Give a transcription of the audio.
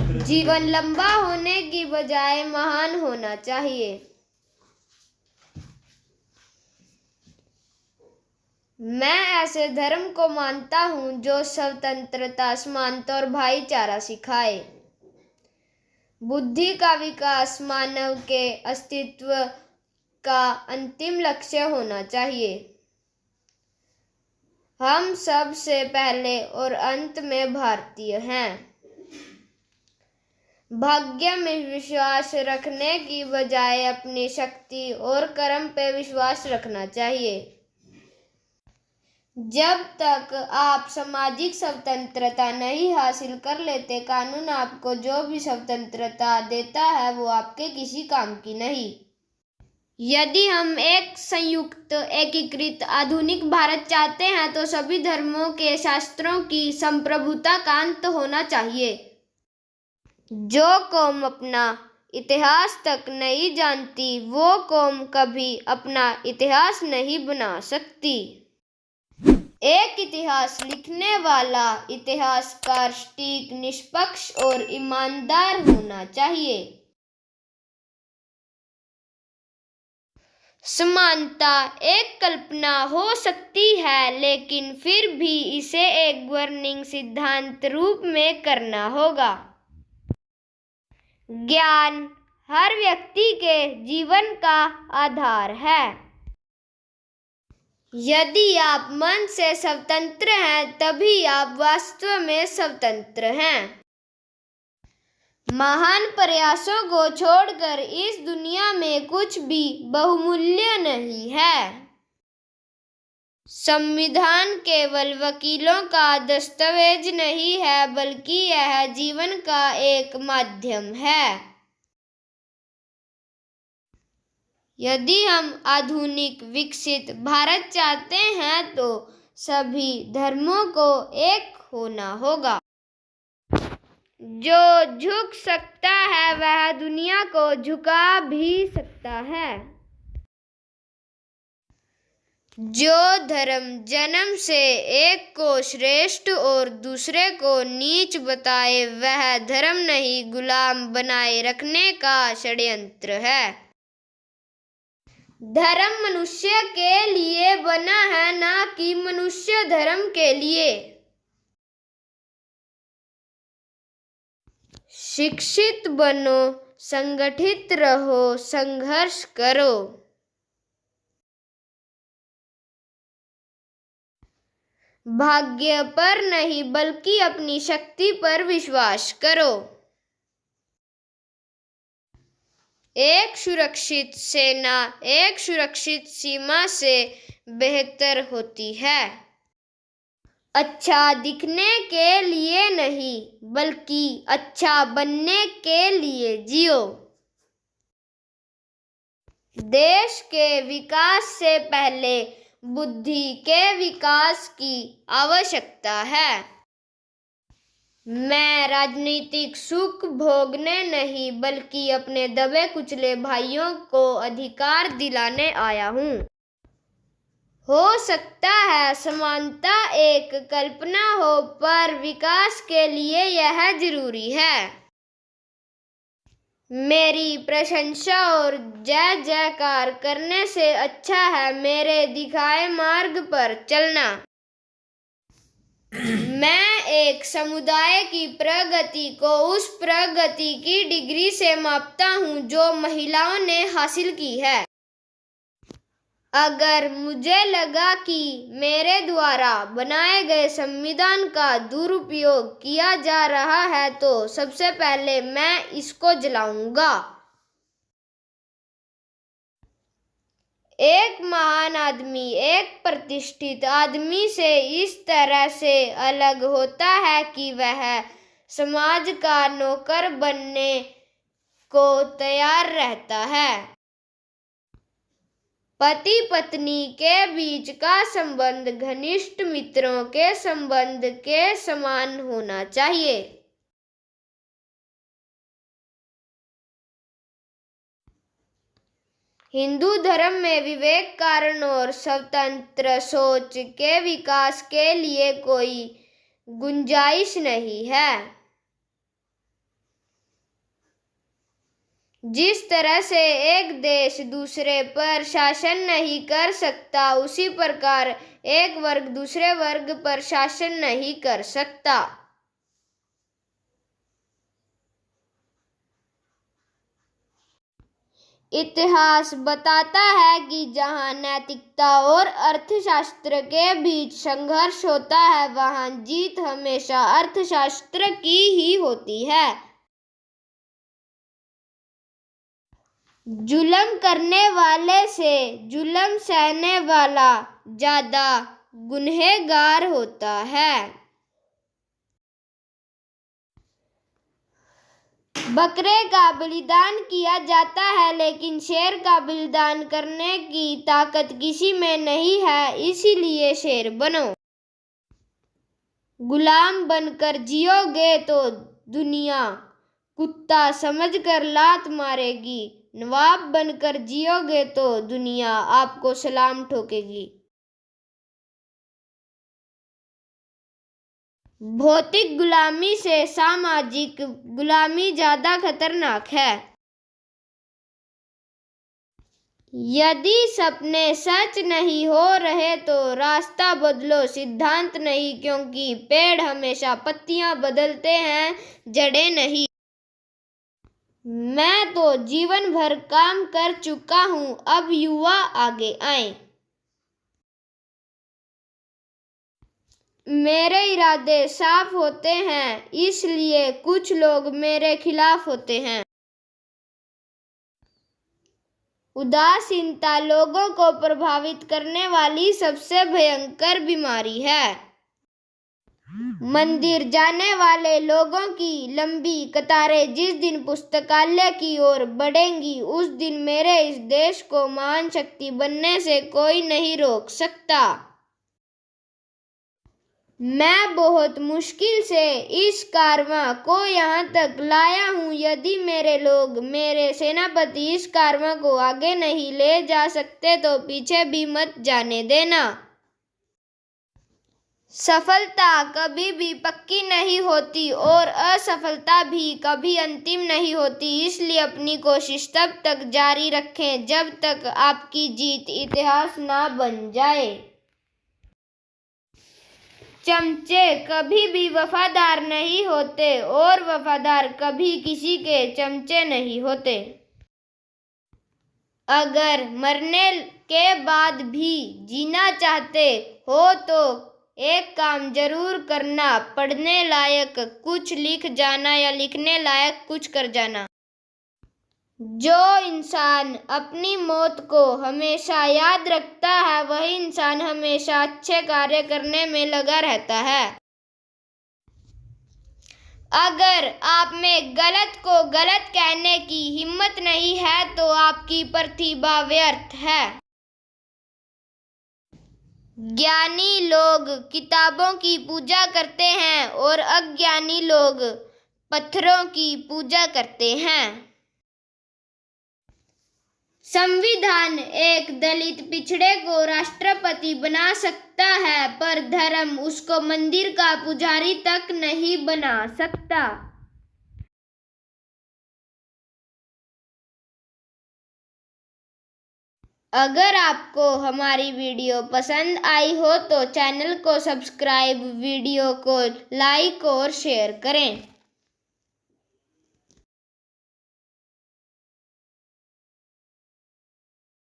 जीवन लंबा होने की बजाय महान होना चाहिए। मैं ऐसे धर्म को मानता हूँ जो स्वतंत्रता, समानता और भाईचारा सिखाए। बुद्धि का विकास मानव के अस्तित्व का अंतिम लक्ष्य होना चाहिए। हम सबसे पहले और अंत में भारतीय हैं। भाग्य में विश्वास रखने की बजाय अपनी शक्ति और कर्म पे विश्वास रखना चाहिए। जब तक आप सामाजिक स्वतंत्रता नहीं हासिल कर लेते, कानून आपको जो भी स्वतंत्रता देता है वो आपके किसी काम की नहीं। यदि हम एक संयुक्त, एकीकृत, आधुनिक भारत चाहते हैं तो सभी धर्मों के शास्त्रों की संप्रभुता का अंत होना चाहिए। जो कौम अपना इतिहास तक नहीं जानती, वो कौम कभी अपना इतिहास नहीं बना सकती। एक इतिहास लिखने वाला इतिहासकार सटीक, निष्पक्ष और ईमानदार होना चाहिए। समानता एक कल्पना हो सकती है, लेकिन फिर भी इसे एक गवर्निंग सिद्धांत रूप में करना होगा। ज्ञान हर व्यक्ति के जीवन का आधार है। यदि आप मन से स्वतंत्र हैं, तभी आप वास्तव में स्वतंत्र हैं। महान प्रयासों को छोड़कर इस दुनिया में कुछ भी बहुमूल्य नहीं है। संविधान केवल वकीलों का दस्तावेज नहीं है, बल्कि यह जीवन का एक माध्यम है। यदि हम आधुनिक, विकसित भारत चाहते हैं तो सभी धर्मों को एक होना होगा। जो झुक सकता है वह दुनिया को झुका भी सकता है। जो धर्म जन्म से एक को श्रेष्ठ और दूसरे को नीच बताए, वह धर्म नहीं, गुलाम बनाए रखने का षड्यंत्र है। धर्म मनुष्य के लिए बना है, ना कि मनुष्य धर्म के लिए। शिक्षित बनो, संगठित रहो, संघर्ष करो। भाग्य पर नहीं, बल्कि अपनी शक्ति पर विश्वास करो। एक सुरक्षित सेना एक सुरक्षित सीमा से बेहतर होती है। अच्छा दिखने के लिए नहीं, बल्कि अच्छा बनने के लिए जियो। देश के विकास से पहले बुद्धि के विकास की आवश्यकता है। मैं राजनीतिक सुख भोगने नहीं, बल्कि अपने दबे कुचले भाइयों को अधिकार दिलाने आया हूँ। हो सकता है समानता एक कल्पना हो, पर विकास के लिए यह जरूरी है। मेरी प्रशंसा और जय जयकार करने से अच्छा है मेरे दिखाए मार्ग पर चलना। मैं एक समुदाय की प्रगति को उस प्रगति की डिग्री से मापता हूँ जो महिलाओं ने हासिल की है। अगर मुझे लगा कि मेरे द्वारा बनाए गए संविधान का दुरुपयोग किया जा रहा है, तो सबसे पहले मैं इसको जलाऊंगा। एक महान आदमी एक प्रतिष्ठित आदमी से इस तरह से अलग होता है कि वह समाज का नौकर बनने को तैयार रहता है। पति पत्नी के बीच का संबंध घनिष्ठ मित्रों के संबंध के समान होना चाहिए। हिंदू धर्म में विवेक, कारण और स्वतंत्र सोच के विकास के लिए कोई गुंजाइश नहीं है। जिस तरह से एक देश दूसरे पर शासन नहीं कर सकता, उसी प्रकार एक वर्ग दूसरे वर्ग पर शासन नहीं कर सकता। इतिहास बताता है कि जहाँ नैतिकता और अर्थशास्त्र के बीच संघर्ष होता है, वहाँ जीत हमेशा अर्थशास्त्र की ही होती है। जुल्म करने वाले से जुल्म सहने वाला ज्यादा गुनहगार होता है। बकरे का बलिदान किया जाता है, लेकिन शेर का बलिदान करने की ताकत किसी में नहीं है, इसीलिए शेर बनो। गुलाम बनकर जियोगे तो दुनिया कुत्ता समझकर लात मारेगी, नवाब बनकर जियोगे तो दुनिया आपको सलाम ठोकेगी। भौतिक गुलामी से सामाजिक गुलामी ज्यादा खतरनाक है। यदि सपने सच नहीं हो रहे तो रास्ता बदलो, सिद्धांत नहीं, क्योंकि पेड़ हमेशा पत्तियां बदलते हैं, जड़ें नहीं। मैं तो जीवन भर काम कर चुका हूं, अब युवा आगे आए। मेरे इरादे साफ होते हैं, इसलिए कुछ लोग मेरे खिलाफ होते हैं। उदासीनता लोगों को प्रभावित करने वाली सबसे भयंकर बीमारी है। मंदिर जाने वाले लोगों की लंबी कतारें जिस दिन पुस्तकालय की ओर बढ़ेंगी, उस दिन मेरे इस देश को महान शक्ति बनने से कोई नहीं रोक सकता। मैं बहुत मुश्किल से इस कारवां को यहाँ तक लाया हूँ। यदि मेरे लोग, मेरे सेनापति इस कारवां को आगे नहीं ले जा सकते तो पीछे भी मत जाने देना। सफलता कभी भी पक्की नहीं होती और असफलता भी कभी अंतिम नहीं होती, इसलिए अपनी कोशिश तब तक जारी रखें जब तक आपकी जीत इतिहास ना बन जाए। चमचे कभी भी वफादार नहीं होते और वफादार कभी किसी के चमचे नहीं होते। अगर मरने के बाद भी जीना चाहते हो तो एक काम जरूर करना, पढ़ने लायक कुछ लिख जाना या लिखने लायक कुछ कर जाना। जो इंसान अपनी मौत को हमेशा याद रखता है, वही इंसान हमेशा अच्छे कार्य करने में लगा रहता है। अगर आप में गलत को गलत कहने की हिम्मत नहीं है तो आपकी प्रतिभा व्यर्थ है। ज्ञानी लोग किताबों की पूजा करते हैं और अज्ञानी लोग पत्थरों की पूजा करते हैं। संविधान एक दलित पिछड़े को राष्ट्रपति बना सकता है, पर धर्म उसको मंदिर का पुजारी तक नहीं बना सकता। अगर आपको हमारी वीडियो पसंद आई हो तो चैनल को सब्सक्राइब, वीडियो को लाइक और शेयर करें।